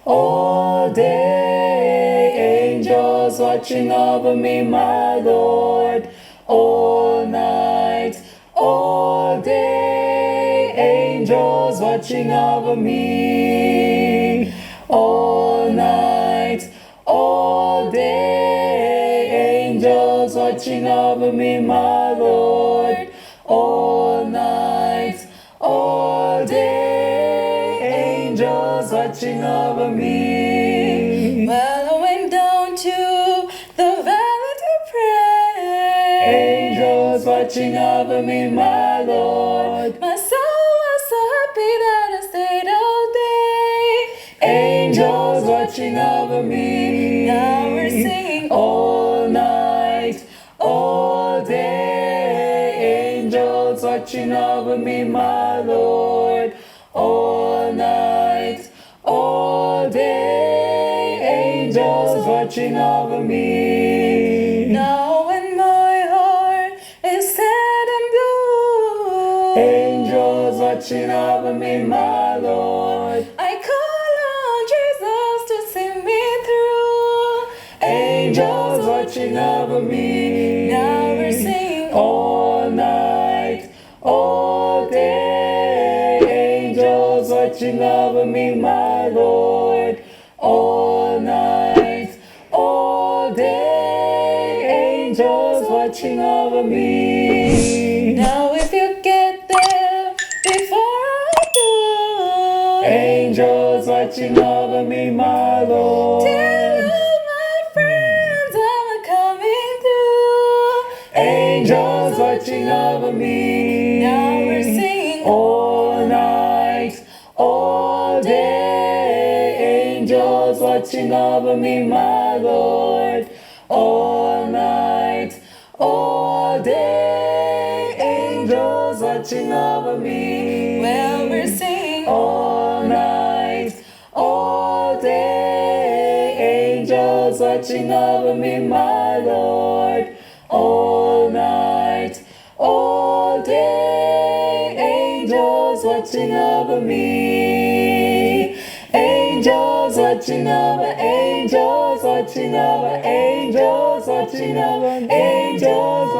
all day. Angels watching over me, my Lord, all night, all day. Angels watching over me, all night, all day. Angels watching over me, my Lord, all night, all day. Angels watching over me. Well, I went down to the valley to pray. Angels watching over me, my Lord. My soul was so happy that I stayed all day. Angels watching over me. Now we're singing all night, all day. Angels watching over me, my Lord, all night, all day. Angels watching over me. Now when my heart is sad and blue, Angels watching over me, my Lord. I call on Jesus to see me through. Angels watching over me. Now we're singing all night, all day. Angels watching over me, my Lord, all night, all day. Angels watching over me. Now if you get there before I do, Angels watching over me, my Lord. tell all my friends I'm coming through. Angels watching over me. Now we're singing all night, all day. Angels watching over me, my Lord, all night, all day. Angels watching over me. Well, we're singing all night, all day. Angels watching over me, my Lord, all night, all day. Angels watching over me. Angels watching over, angels watching over, angels watching over, angels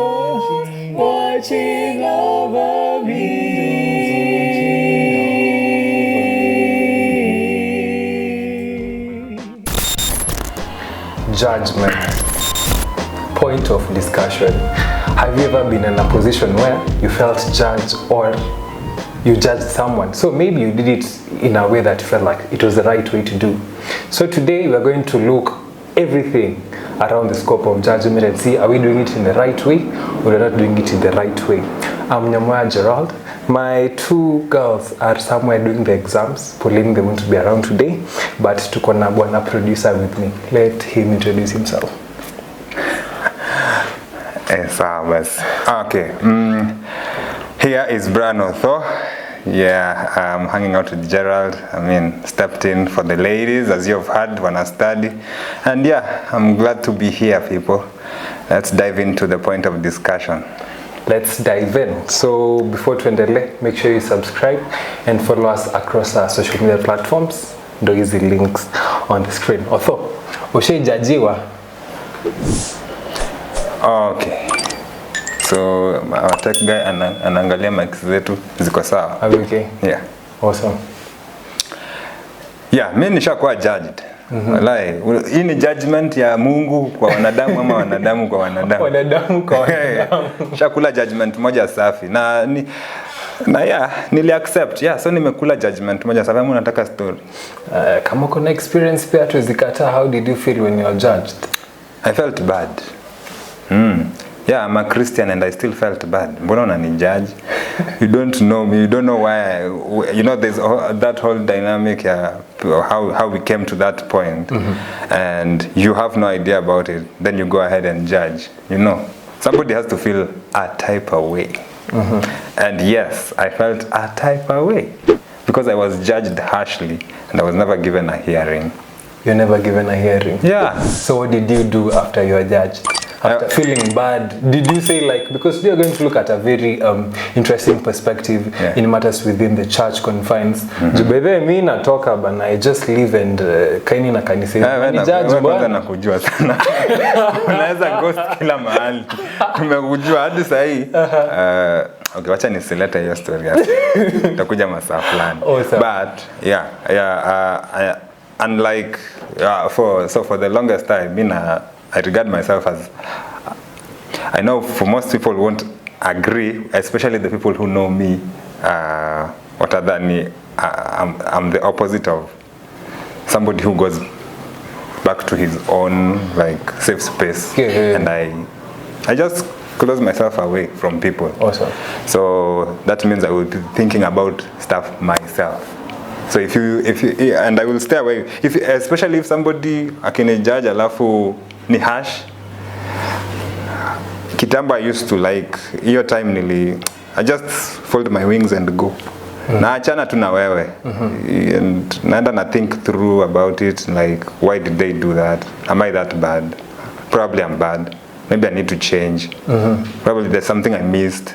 watching over me. Judgment. Point of discussion. Have you ever been in a position where you felt judged or you judged someone? So maybe you did it in a way that you felt like it was the right way to do. So today we are going to look everything around the scope of judgment and see, are we doing it in the right way or we're not doing it in the right way. I'm Mamai, Gerald. My two girls are somewhere doing the exams. Pauline, they want to be around today, but tuko na bwana producer with me. Let him introduce himself. Okay. Here is Brayaan Othoo. Yeah, I'm hanging out with Gerald. Stepped in for the ladies, as you've heard, wanna study. And yeah, I'm glad to be here, people. Let's dive into the point of discussion. Let's dive in. So before tuendele, make sure you subscribe and follow us across our social media platforms. Ndo hizi links on the screen. Othoo, ushaijajiwa? Okay. So our tech guy anaangalia mics zetu ziko sawa. Are we okay? Yeah. Awesome. Yeah, mimi nishakuwa judged. Wallahi, hii ni judgment ya Mungu kwa wanadamu ama wanadamu kwa wanadamu. Wanadamu kwa wanadamu. Shakula judgment moja safi. Na yeah, nili accept. Yeah, so nimekula judgment moja safi. Mimi nataka story. Kama kuna experience pia tuwezikata, how did you feel when you were judged? I felt bad. Yeah, I'm a Christian and I still felt bad. Mbona unanijudge? You don't know me. You don't know why. You know, there's that whole dynamic, how we came to that point. And you have no idea about it. Then you go ahead and judge. You know, somebody has to feel a type of way. And yes, I felt a type of way. Because I was judged harshly and I was never given a hearing. You were never given a hearing? Yeah. So what did you do after you were judged? after feeling bad, did you say like, because we are going to look at a very interesting perspective in matters within the church confines. Jubebe mi natoka bana, I just live and kaini na kanisa. Ni judge bwana. Nakujua sana. Unaweza ghost kila mahali. Tumekujua hadi saa hii. Okay, wacha nisilete hiyo story hapa. Tutakuja masaa fulani. But unlike for the longest time, I regard myself as, I know for most people won't agree, especially the people who know me, I'm the opposite of somebody who goes back to his own like safe space, and I just close myself away from people. Awesome. So that means I will be thinking about stuff myself. So if you and I will stay away, especially if somebody akinijudge alafu ni hash. Kitambo I used to like, hiyo time I just fold my wings and go. Naachana tu na wewe. And naenda na think through about it, like why did they do that? Am I that bad? Probably I'm bad. Maybe I need to change. Probably there's something I missed.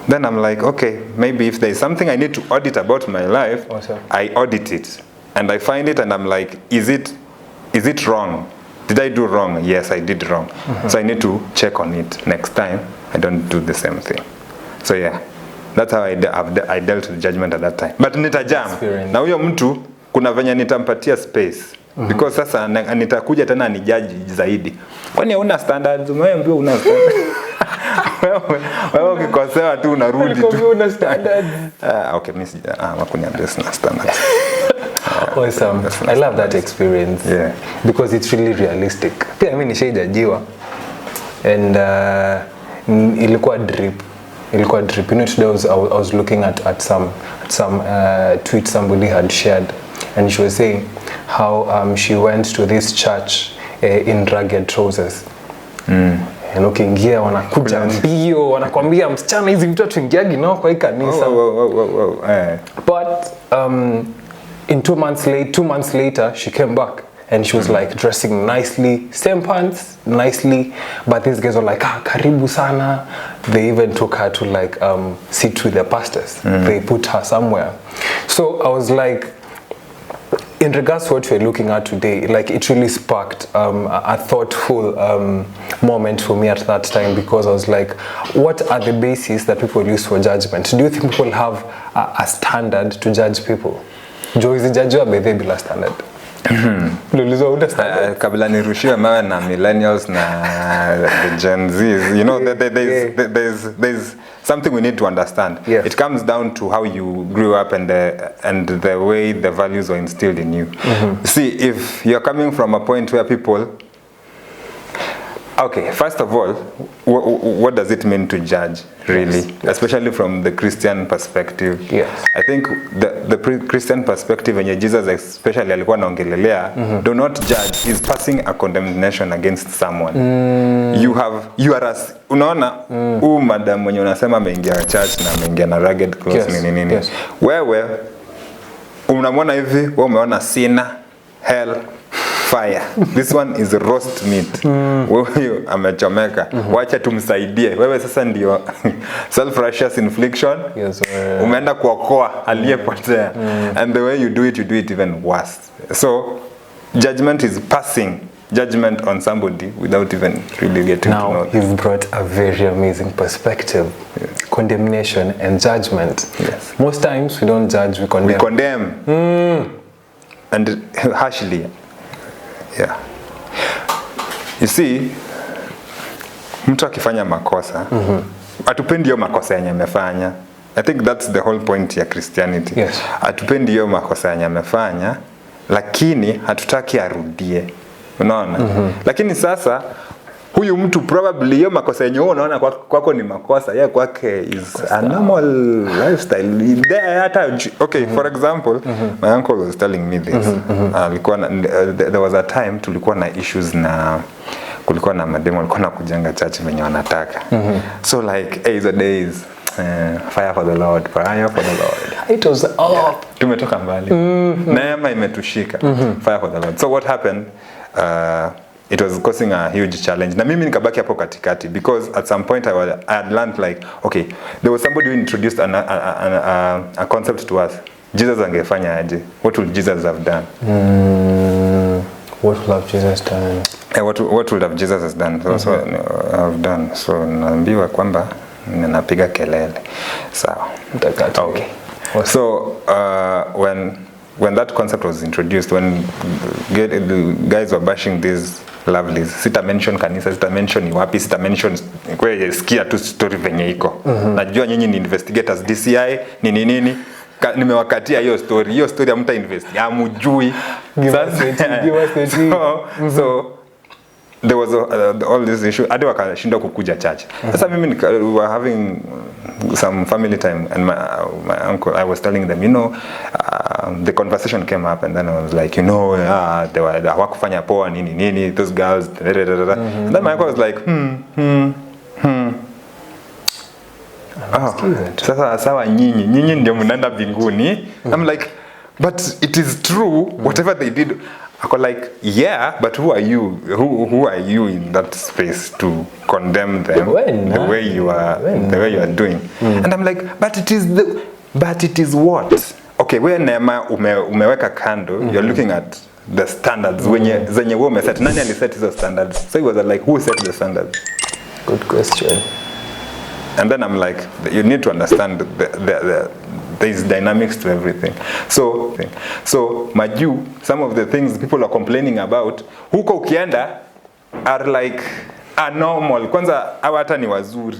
Then I'm like, okay, maybe if there's something I need to audit about my life, I audit it. And I find it and I'm like, is it wrong? Did I do wrong? Yes, I did wrong. So I need to check on it next time. I don't do the same thing. So yeah, that's how I dealt with judgment at that time. But nitajam. Na huyo mtu kuna venye nitampatia space. Because sasa nitakuja tena ni judge zaidi. Kwani una standards? Umeambiwa una standards. Wewe ukikosewa tu unarudi tu. Una standards. Okay, mimi wakuniambia sina standards. Awesome. I love that experience. Yeah. Because it's really realistic. Pia mimi nishaijajiwa. And ilikuwa drip. You know, today I was looking at some tweet somebody had shared, and she was saying how she went to this church in ragged trousers. And ukiingia wanakuja mbio, wanakwambia msichana hizi vitu tuingiagi nao kwa hii kanisa. But in 2 months later she came back and she was like dressing nicely, same pants, nicely, but these guys were like, karibu sana. They even took her to like sit with the pastors. They put her somewhere. So I was like, in regards to what we're looking at today, like it really sparked a thoughtful moment for me at that time, because I was like, what are the bases that people use for judgment? Do you think people have a standard to judge people? Joe is the judge or be they bila standard? Kabla nirushiwe mawe na millennials na the Gen Zs, you know, there's something we need to understand. It comes down to how you grew up and the way the values were instilled in you. See, if you're coming from a point where people, okay, first of all, what does it mean to judge, really? Especially from the Christian perspective. I think the Christian perspective, when Jesus especially alikuwa naongelelea, do not judge is passing a condemnation against someone. You are as, unaona, madam mwenye unasema ameingia church na ameingia na ragged clothes nini. Wewe unamwona hivi, wewe umeona sinner, hell, fire. This one is roast meat. Wewe amechomeka. Wacha tumsaidie. Wewe sasa ndio self-righteous infliction. Umeenda kuokoa aliyepotea. And the way you do it even worse. So judgment is passing judgment on somebody without even really getting to know. Now you've brought a very amazing perspective. Condemnation and judgment. Most times we don't judge, we condemn. We condemn. And harshly. You see, mtu akifanya makosa, atupendi hiyo makosa yenye amefanya. I think that's the whole point ya Christianity. Atupendi hiyo makosa yenye amefanya, lakini hatutaki arudie. Unaona? Lakini sasa huyu mtu probably hiyo makosa yenye wewe unaona kwako ni makosa, yeye kwake is a normal lifestyle. Okay, for example, my uncle was telling me this. There was a time tulikuwa na issues na kulikuwa na mademo walikuwa na kujenga church venye wanataka. So like, the days fire for the Lord, fire for the Lord. It was up. Tumetoka mbali. Neema imetushika. Fire for the Lord. So what happened? it was causing a huge challenge. Na mimi nikabaki hapo katikati because at some point I had learned like, okay, there was somebody who introduced a concept to us. Jesus angefanya aje? What would Jesus have done? What would have Jesus done? What would have Jesus has done? So have done. So naambiwa kwamba ninapiga kelele. Sawa. Okay. So when that concept was introduced, when the guys were bashing these lovelies, sita mention kanisa, sita mention ni wapi, sita mention kwe sikia tu story venye iko. Najua nyinyi ni investigators, DCI ni nini. Nimewakatia hiyo story hamta invest. Hamujui. Give us the tea. So there was all this issue. Hadi wakashinda kukuja church. Sasa mimi we were having some family time and my uncle, I was telling them, the conversation came up and then I was like, they were hawakufanya poa nini those girls and then my uncle was like sasa sawa nyinyi ndio mnaenda mbinguni. I'm like, but it is true, whatever they did. I was like, yeah, but who are you? Who are you in that space to condemn them the way you are doing? And I'm like, but it is what? Okay, when Neema umeweka kando, you're looking at the standards zenye wewe umeset. Nani aliset hizo standards? So he was like, who set the standards? Good question. And then I'm like, you need to understand there's dynamics to everything. So Maju, some of the things people are complaining about, huko ukienda, are like normal. Kwanza hawa hata ni wazuri.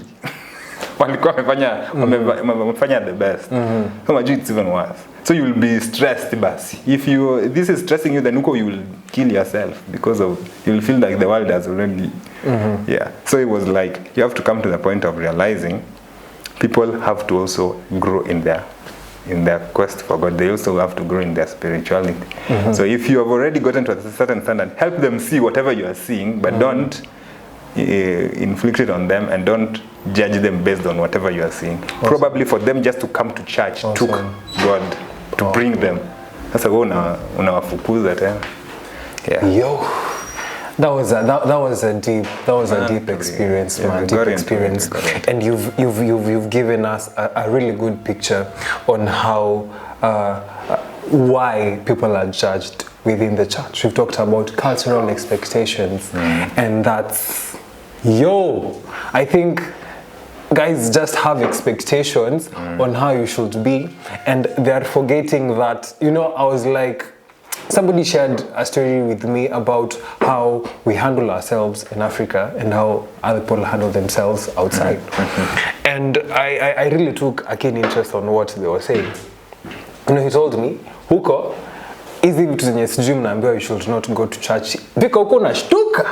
Walikuwa wamefanya the best. So Maju, it's even worse. So you'll be stressed basi. If this is stressing you, then huko you will kill yourself because you'll feel like the world has already. Yeah. So it was like you have to come to the point of realizing people have to also grow in their quest for God. They also have to grow in their spirituality. So if you have already gotten to a certain standard, help them see whatever you are seeing, but don't inflict it on them and don't judge them based on whatever you are seeing. Awesome. Probably for them just to come to church took God to bring them. Sasa wewe unawafukuza tena. Yeah. Yo. That was a deep experience, man. Deep experience, and you've given us a really good picture on how why people are judged within the church. We've talked about cultural expectations, and that's I think guys just have expectations on how you should be, and they're forgetting that. I was like. Somebody shared a story with me about how we handle ourselves in Africa and how other people handle themselves outside. And I really took a keen interest on what they were saying. He told me, huko, hizi vitu zenye sijui mnaambiwa you should not go to church. Bika huko unashtuka.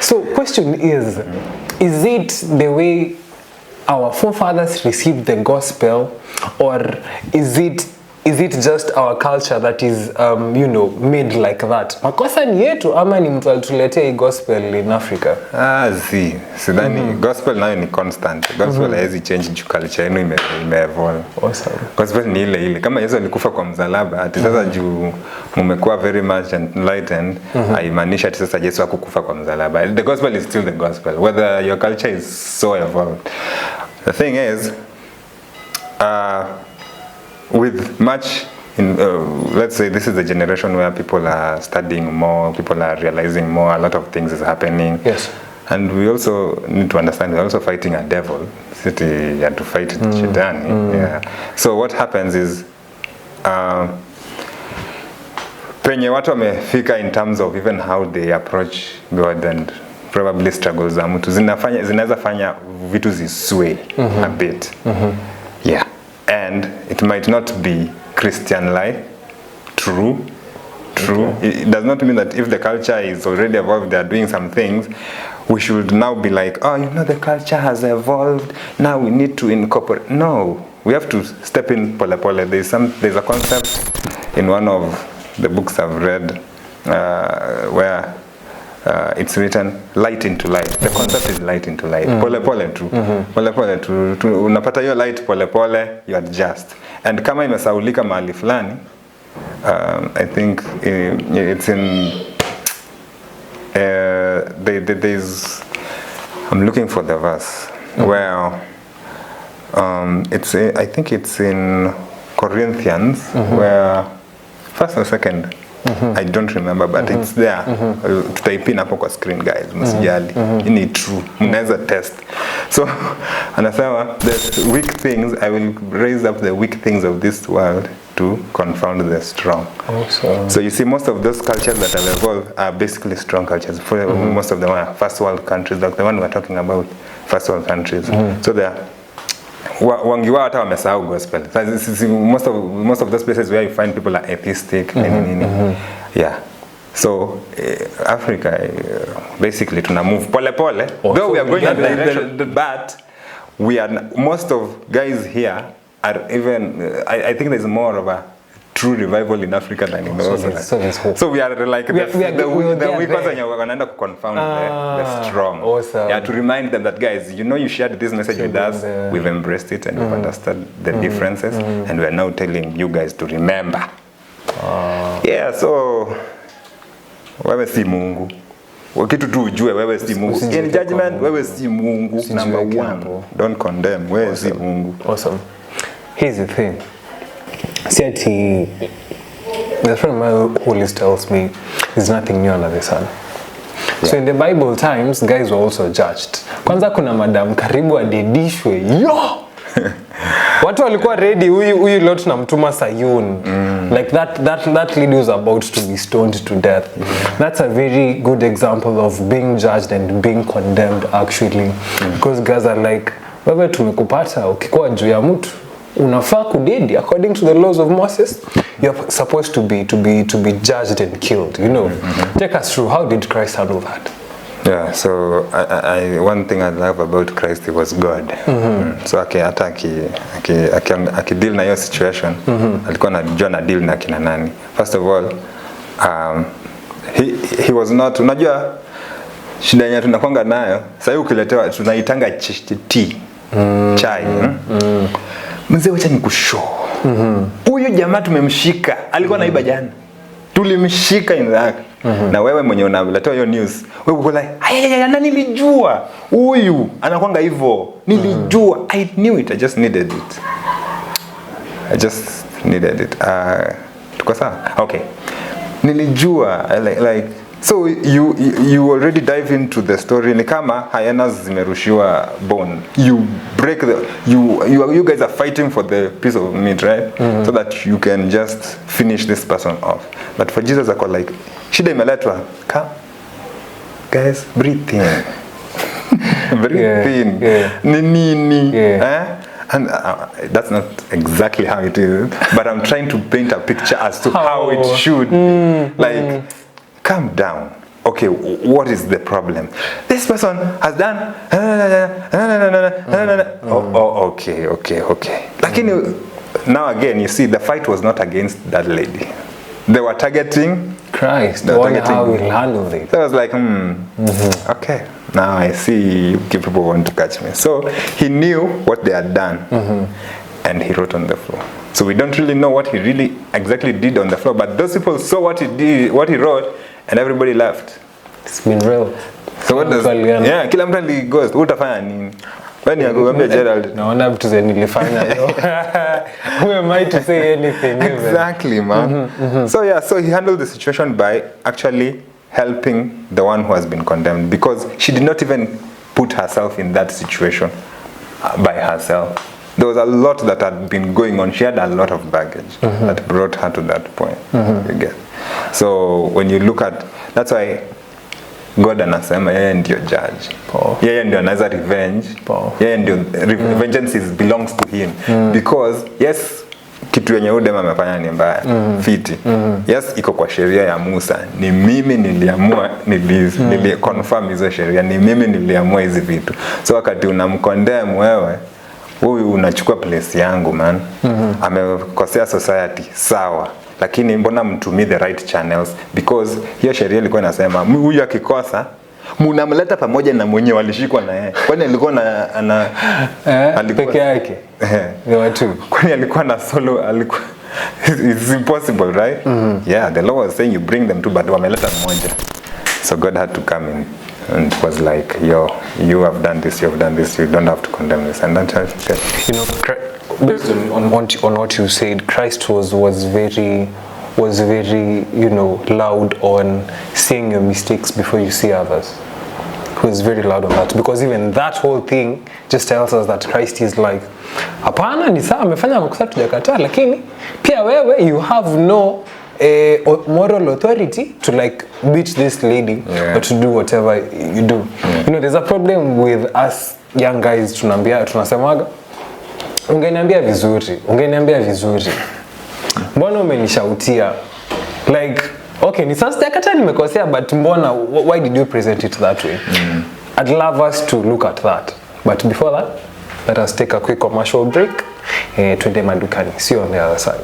So question is it the way our forefathers received the gospel, or is it just our culture that is made like that? Makosa ni yetu ama ni mtu alituletea gospel in Africa? Sidhani gospel nayo ni constant. Gospel haiwezi change juu culture yenu ime-evolve. Awesome. Gospel ni ile. Kama Yesu alikufa kwa msalaba, ati sasa juu mmekuwa very much enlightened, haimaanishi ati sasa Yesu hakukufa kwa msalaba. The gospel is still the gospel, whether your culture is so evolved. The thing is, with much let's say this is the generation where people are studying more, people are realizing more, a lot of things is happening. Yes. And we also need to understand we're also fighting a devil. You have to fight Shetani. Yeah. So what happens is penye watu wamefika in terms of even how they approach God and probably struggles za mtu zinaweza fanya vitu zisway a bit. Yeah. And it might not be Christian-like, true. Okay. It does not mean that if the culture is already evolved, they are doing some things, we should now be like, the culture has evolved, now we need to incorporate. No, we have to step in pole pole. There's a concept in one of the books I've read where it's written light into light. The concept is light into light. Pole pole tu. Pole pole tu. Unapata hiyo light pole pole, you adjust. And kama imesaulika mahali fulani, I think it's in there's I'm looking for the verse where I think it's in Corinthians where first or second I don't remember, but it's there. Tutaipin hapo kwa screen guys, msijali. Ini true. Mnaweza test. So anasema that weak things, I will raise up the weak things of this world to confound the strong. Awesome. So you see, most of those cultures that have evolved are basically strong cultures. Most of them are first world countries, like the one we're talking about, first world countries. So they are wangi wao hata wamesahau gospel. Most of those places where you find people are atheistic yeah. So Africa basically tuna move pole pole. Though we are going in the direction, but we are most of guys here are even I think there's more of a true revival in Africa than in those. So we are like the weak ones and we're gonna confound the strong. Awesome. Yeah, to remind them that guys, you know, you shared this message with us, we've embraced it and we've understood the differences, and we're now telling you guys to remember. Yeah, so wewe si Mungu. Kitu tu ujue wewe si Mungu. In judgment wewe si Mungu. Number one, don't condemn. Wewe si Mungu. Awesome. Here's the thing. See, the friend of mine always tells me there's nothing new under the sun. Yeah. So in the Bible times, guys were also judged. Kwanza kuna madam karibu adedishwe. Yo! Watu walikuwa ready, huyu lot na mtuma Sayun. Like that lady was about to be stoned to death. That's a very good example of being judged and being condemned actually. Because guys are like, wewe tumekupata ukikuwa juu ya mtu unafaa kudedi according to the laws of Moses. You're supposed to be judged and killed, you know. Take us through, how did Christ handle that? Yeah, so one thing I love about Christ, he was God. So hata akideal na hiyo situation, alikuwa anajua na deal na kina nani. First of all, he was not, unajua shida yenye tunakwanga nayo, sasa ukiletewa tunaitanga tea, chai. Mzee wacha nikushow. Huyu jamaa tumemshika, alikuwa naiba jana. Tulimshika in that. Na wewe mwenye unaletea hiyo news, wewe uko like, na nilijua. Huyu anakuanga hivyo. Nilijua. I knew it. I just needed it. Tuko sawa? Okay. Nilijua like so you already dive into the story. Ni kama hyenas zimerushiwa bone. You break you guys are fighting for the piece of meat, right? So that you can just finish this person off. But for Jesus I call like shida imeletwa. Come guys, breathe in. Breathe in. Nini. And that's not exactly how it is, but I'm trying to paint a picture as to how it should like calm down. Okay, what is the problem? This person has done okay. Lakini now again you see the fight was not against that lady. They were targeting Christ. They were targeting how we'll handle it. So I was like, okay, now I see people want to catch me. So he knew what they had done, and he wrote on the floor. So we don't really know what he really exactly did on the floor, but those people saw what he did, what he wrote, and everybody left. It's been real. So what does? Yeah, kila mtu alighost. Utafanya nini? When you go to Gerald. Naona vitu zenye nilifanya. Who am I to say anything? Exactly, man. So yeah, so he handled the situation by actually helping the one who has been condemned, because she did not even put herself in that situation by herself. There was a lot that had been going on. She had a lot of baggage that brought her to that point. You get. So when you look at, that's why God anasema yeye ndio judge. Yeye ndio anaweza revenge. Yeye ndio vengeance belongs to him. Because yes, kitu yenye udema amefanya ni mbaya. Fiti. Yes, iko kwa sheria ya Musa. Ni mimi niliamua confirm hizo sheria. Ni mimi niliamua hizi vitu. So wakati unamkondem wewe, huyu unachukua place yangu man. Amekosea society. Sawa. Lakini mbona mtumie the right channels, because hiyo sheria ilikuwa inasema huyu akikosa mnamleta pamoja na mwenye walishikwa na yeye. Kwani alikuwa alikuwa peke yake. Ni watu. Kwani alikuwa na solo It's impossible, right? Yeah, the law was saying you bring them to, but wameleta mmoja. So God had to come in and was like, yo, you have done this, you don't have to condemn this. And that's okay. You know, based on what you said, Christ was very, you know, loud on seeing your mistakes before you see others. He was very loud on that, because even that whole thing just tells us that Christ is like, hapana, ni sawa amefanya makosa tujakataa, lakini pia wewe you have no moral authority to like beat this lady or to do whatever you do. You know, there's a problem with us young guys, tunasemaga ungeniambia vizuri, mbona umenishautia, like okay, ni sasa kata nimekosea, but mbona, why did you present it that way? I'd love us to look at that, but before that, let us take a quick commercial break. Twende madukani. See you on the other side.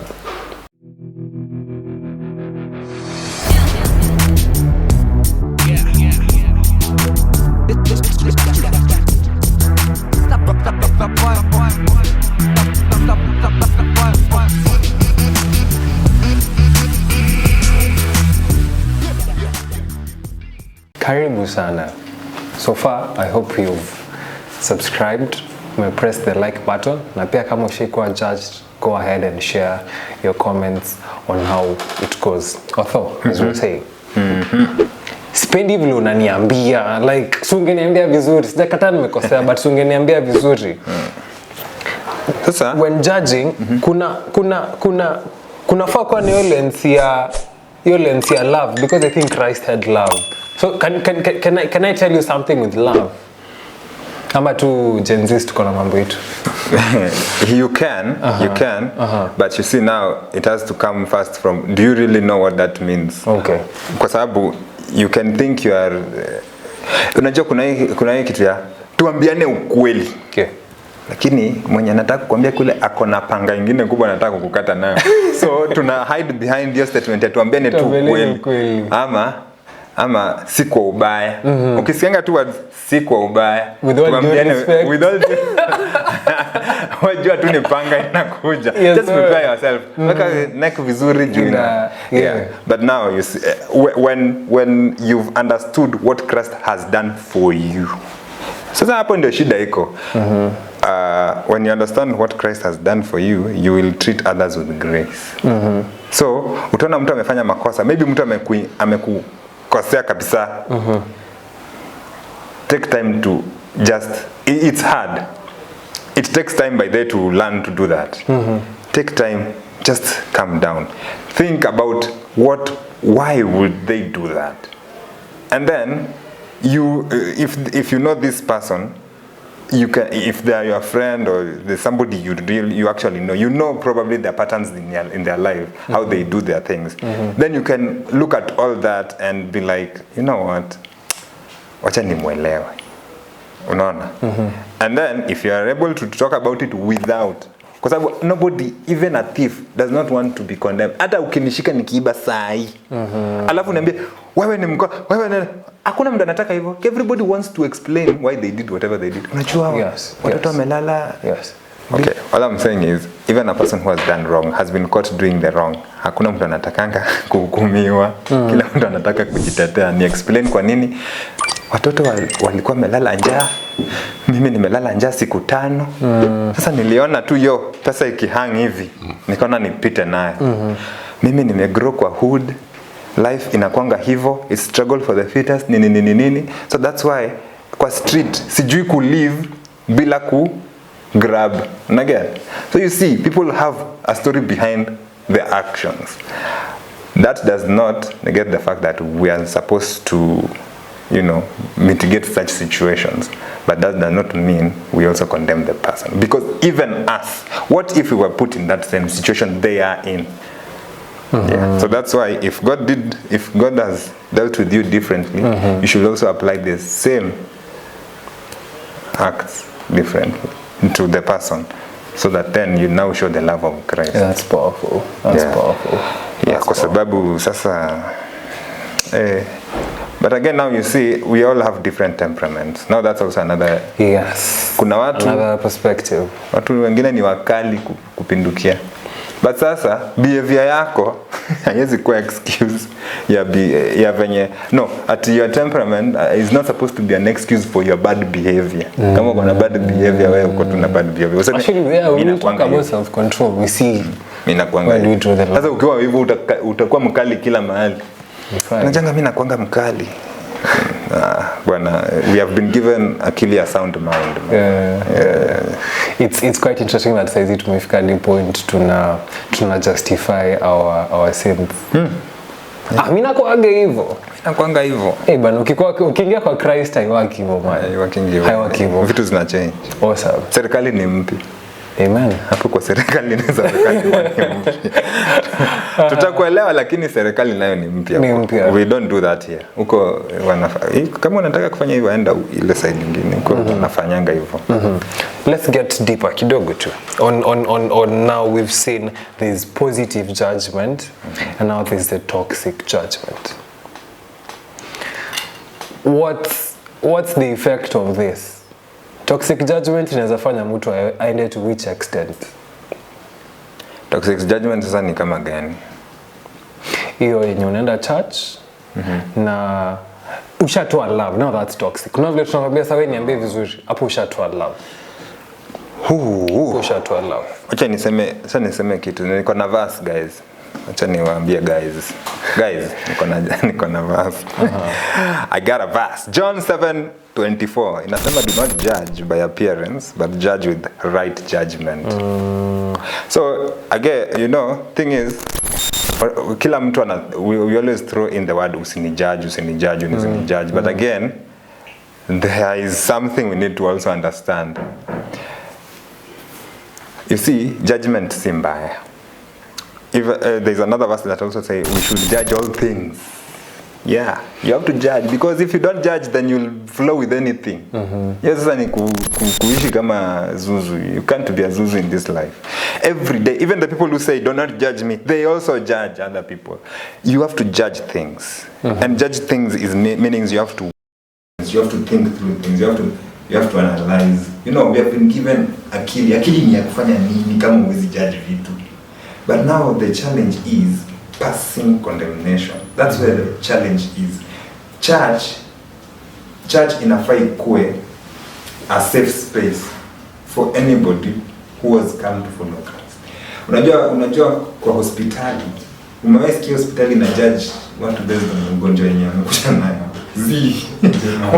Karibu sana. So far, I hope you've subscribed, press the like button, na pia kama ushaikuwa judged, go ahead and share your comments on how it goes. Othoo, as we say. Sipendi vile unaniambia, like sungeniambia vizuri, sijakataa nimekosea, but sungeniambia vizuri. Sasa when judging, kuna faa kwa ni hiyo lens ya love, because I think Christ had love. So can I tell you something with love? Ama tu Gen Z tuko na mambo yetu. You can, but you see now it has to come first from, do you really know what that means? Okay. Kwa sababu you can think you are unajua kuna hii kitu ya tuambiane ukweli. Okay. Lakini mwenye anataka kuambia kule ako na panga nyingine kubwa anataka kukukata nayo. So tuna hide behind your statement ya tuambiane tu ukweli. Ama si kwa ubaya. Ukisianga tu si kwa ubaya. Tuambiane with all wajua tu ni panga inakuja. Yes, just prepare yourself. Weka neck vizuri juu. Yeah. But now you see, when you've understood what Christ has done for you. Sasa hapo ndio shida iko. When you understand what Christ has done for you, you will treat others with grace. So, utaona mtu amefanya makosa, maybe mtu amekukosea kabisa. Take time to just, it's hard. It takes time by day to learn to do that. Take time, just calm down. Think about why would they do that? And then you, if you know this person, you can, if they are your friend or there's somebody you actually know, you know probably their patterns in their life, how they do their things. Then you can look at all that and be like, you know what, wacha nimuelewe. Unaona? And then if you are able to talk about it without, because nobody, even a thief, does not want to be condemned. Hata ukinishika nikiiba sai. Alafu niambie wewe ni wewe hakuna mtu anataka hivyo. Everybody wants to explain why they did whatever they did. Unajua watoto wamelala. Yes. Okay, all I'm saying is even a person who has done wrong has been caught doing the wrong. Hakuna mtu anatakanga kuhukumiwa. Kila mtu anataka kujitetea. Ni explain kwa nini watoto walikuwa wamelala njaa. Mimi nimelala njaa siku 5. Sasa niliona tu yo pesa ikihang hivi. Nikaona nipite naye. Mimi nimegrow kwa hood. Life inakwanga hivyo, it's struggle for the fittest, nini. So that's why kwa street sijui ku live bila ku grab. Again. So you see, people have a story behind their actions. That does not negate the fact that we are supposed to, you know, mitigate such situations. But that does not mean we also condemn the person. Because even us, what if we were put in that same situation they are in? Yeah. So that's why if God has dealt with you differently, you should also apply the same acts differently to the person, so that then you now show the love of Christ. Yeah, that's powerful. That's powerful. Yeah, kwa sababu sasa but again now you see we all have different temperaments. Now that's also another. Yes. Kuna watu another perspective. Watu wengine ni wakali kupindukia. But sasa behavior yako haiwezi kuwa excuse ya venye no, at your temperament is not supposed to be an excuse for your bad behavior. Kama uko na bad behavior wewe uko na bad behavior. Actually, yeah, we talk about self control. We see mimi nakuanga. Sasa ukiwa hivyo utakuwa mkali kila mahali. Najanga mimi nakuanga mkali. Bwana, we have been given akili a sound mind. It's quite interesting that says it tumefika ni point tuna justify our sins. Mimi nakuanga hivyo. Nakuanga hivyo. Bana ukiingia kwa Christ haiwaki hivyo man. Haiwaki hivyo. Vitu zina change. Awesome. Serikali ni mpya. Amen. Hapo kwa serikali ni mpya. Tutakuelewa lakini serikali nayo ni mpya. We don't do that here. Huko kama unataka kufanya hivyo enda ile side nyingine. Huko wanafanyanga hivyo. Let's get deeper kidogo tu. On now we've seen there's positive judgment and now there's the toxic judgment. What's the effect of this? Toxic judgment inaweza fanya mtu aende to which extent? Toxic judgment sasa ni kama gani? Hiyo yenye unaenda church na ushatoa love. Now that's toxic. Kuna vile tunakwambia sawa niambie vizuri. Hapo ushatoa love. Ushatoa love. Acha niseme kitu. Niko na verse guys. Acha niwaambie guys. Niko na verse. I got a verse. John 7:24. Inasema do not judge by appearance but judge with right judgment. So again, thing is kila mtu we always throw in the word usinijudge. But again, there is something we need to also understand. You see, judgment si mbaya. If there's another verse that also say we should judge all things. Yeah, you have to judge because if you don't judge then you'll flow with anything. Yes, sasa ni kuishi kama zuzu. You can't be a zuzu in this life. Every day, even the people who say do not judge me, they also judge other people. You have to judge things. And judge things is meanings you have to think through things. You have to analyze. We have been given akili ni ya kufanya nini kama huwezi judge vitu. But now the challenge is passing condemnation. That's where the challenge is. Church inafaa ikuwe a safe space for anybody who has come to follow Christ. Unajua kwa hospitali, umewahi sikia hospitali na judge watu based on ugonjwa yenye amekuja nayo.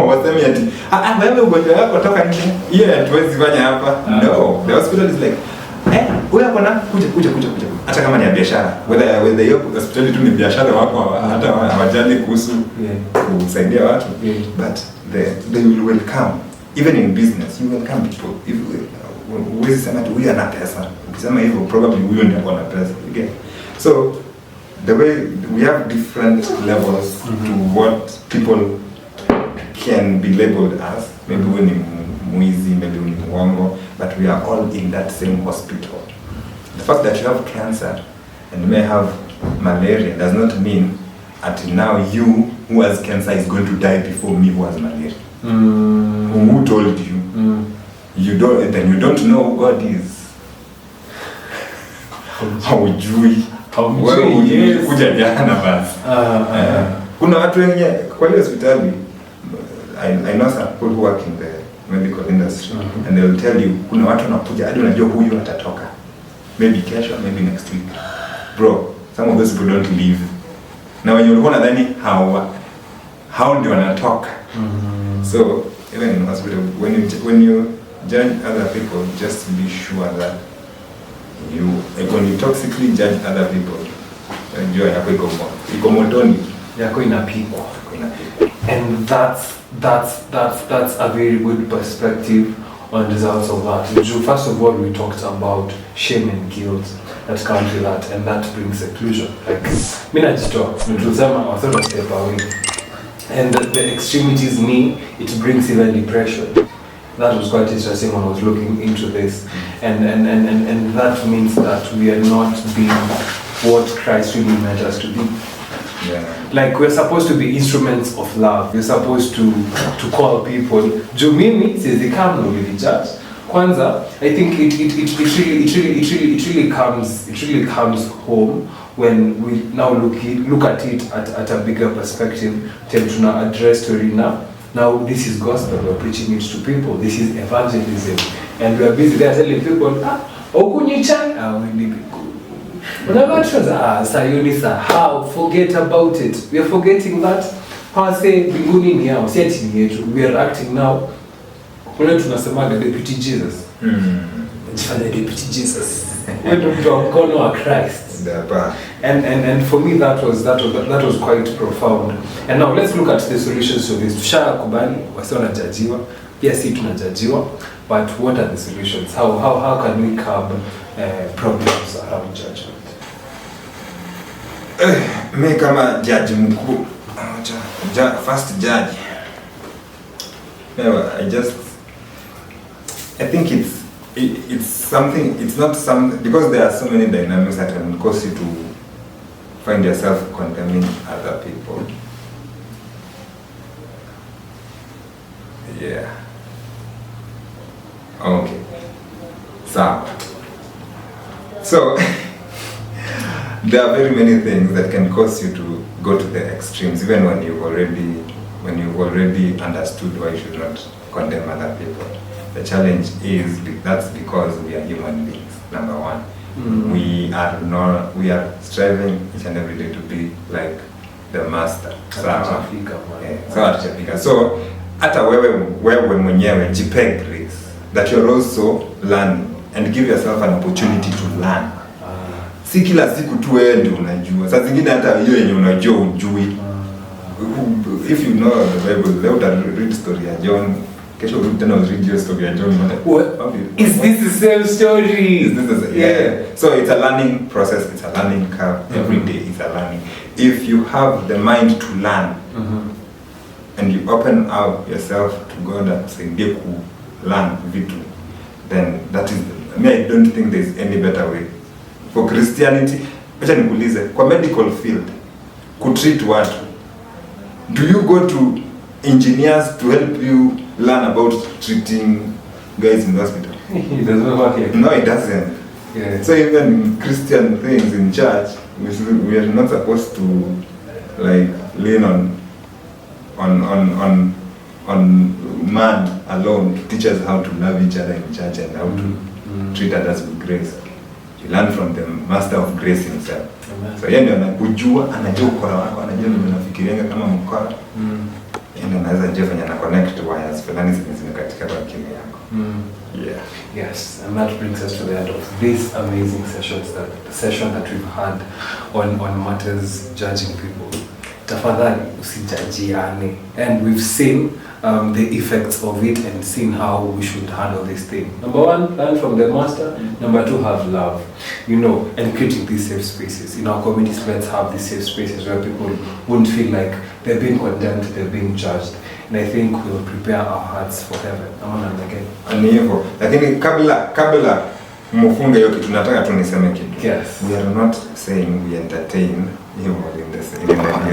Wasemi ati wewe ugonjwa wako toka nje. Hiyo hatuwezi fanya hapa. No, the hospital is like wewe hapa na kuja. Hata kama ni biashara, whether hiyo hospitali tu ni biashara wako hata hawajali kuhusu kusaidia watu, but they will welcome. Even in business, you welcome people. If we sema tu huyu ana pesa, ukisema hivyo probably huyo ndiye ana pesa. Okay. So the way we have different levels to what people can be labeled as. Maybe wewe ni mwizi, maybe wewe ni mwongo, but we are all in that same hospital. The fact that you have cancer and you may have malaria does not mean that now you who has cancer is going to die before me who has malaria. Who told you? You don't know who God is. Haujui. Wewe kuja jana basi. Kuna watu wengi kwa ile hospitali, I know some people who work in the medical industry and they will tell you kuna watu wanakuja hadi unajua huyu atatoka. Maybe kesho, maybe next week. Bro, some of those people don't leave. Na when you nadhani how ndio wanatoka. So even in hospital, when you judge other people, just be sure that when you toxically judge other people, enjoy iko motoni yako inapikwa. And that's a very good perspective on the results of that. First of all, we talked about shame and guilt that comes with that, and that brings seclusion. Like, I thought I'd step away. And the extremities it brings even depression. That was quite interesting when I was looking into this. And that means that we are not being what Christ really meant us to be. Yeah. Like, we're supposed to be instruments of love. We're supposed to call people. Jumimi says the come will be judged. Kwanza, I think it really comes home when we now look at it at a bigger perspective. Tuna address story now. Now this is gospel, we're preaching it to people. This is evangelism, and we are busy there telling people, how forget about it. We are forgetting that. We are acting now. Tunasemaga deputy Jesus. Deputy Jesus. Christ. And for me that was quite profound. And now let's look at the solutions to this. Tushakubali wasi wanajajiwa, pia si tunajajiwa, but what are the solutions? How can we curb problems around judgment? Me kama judge mkuu, first judge. I think it's something. It's not some, because there are so many dynamics that can cause you to find yourself condemning other people. Yeah. Okay. So there are very many things that can cause you to go to the extremes, even when you've already understood why you should not condemn other people. The challenge is that's because we are human beings. Number one, we are striving each and every day to be like the master. So hata wewe mwenyewe jipe grace that you're also learning, and give yourself an opportunity to learn. Si kila siku tu wewe ndio unajua. Saa zingine hata hiyo yenye unajua ujui. If you know the Bible, leo read story ya John. Kesho tena read your story ya John. Is this the same story? Yeah. So it's a learning process. It's a learning curve. Every day is a learning. If you have the mind to learn, and you open up yourself to God and say, learn vitu, then that is, I don't think there's any better way. For Christianity, acha nikuulize, kwa medical field, kutreat watu, do you go to engineers to help you learn about treating guys in the hospital? It doesn't work like No, it doesn't. Yeah. So even in Christian things in church, we are not supposed to like lean on man alone to teach us how to love each other in church and how to treat others with grace. You learn from the master of grace himself. Amen. So yeye ndio anakujua, anajua ukora wako, anajua nini unafikirianga kama mkora. Yeye ndio anaweza jefanya na connect wires fulani zimekatika kwa akili yako. Yeah. Yes, and that brings us to the end of this amazing session that we've had on matters judging people. Tafadhali usijajiane, and we've seen the effects of it and seen how we should handle this thing. Number one, learn from the master. Number two, have love, and creating these safe spaces in our communities. Let's have these safe spaces where people won't feel like they're being condemned, they're being judged, and I think we'll prepare our hearts for heaven. Ni hivyo, lakini kabla mfunge hiyo kitu, nataka tu niseme kitu. Yes. We are not saying we entertain in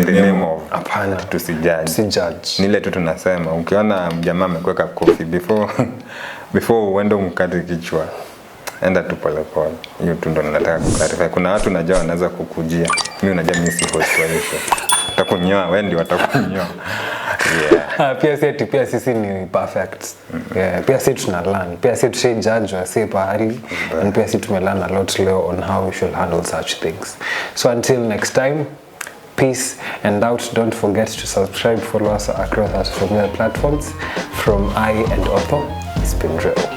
the name of hapana, tusijudge. Nile tu tunasema ukiona jamaa amekuweka kofi before uende umkate kichwa, enda tu pole pole. Hiyo tu ndo nataka kuclarify. Kuna watu najua wanaweza kukujia. Mimi unajua mimi si host wa hiyo. Utakunyoa, wewe ndio utakunyoa. Yeah. Pia sisi ni perfect. Yeah, pia sisi tuna learn. Pia sisi tushajudge wasi pahali. And pia sisi tumelearn a lot leo on how we should handle such things. So until next time, peace and out. Don't forget to subscribe, follow us across our social media platforms. From I and Othoo, it's been Gerald.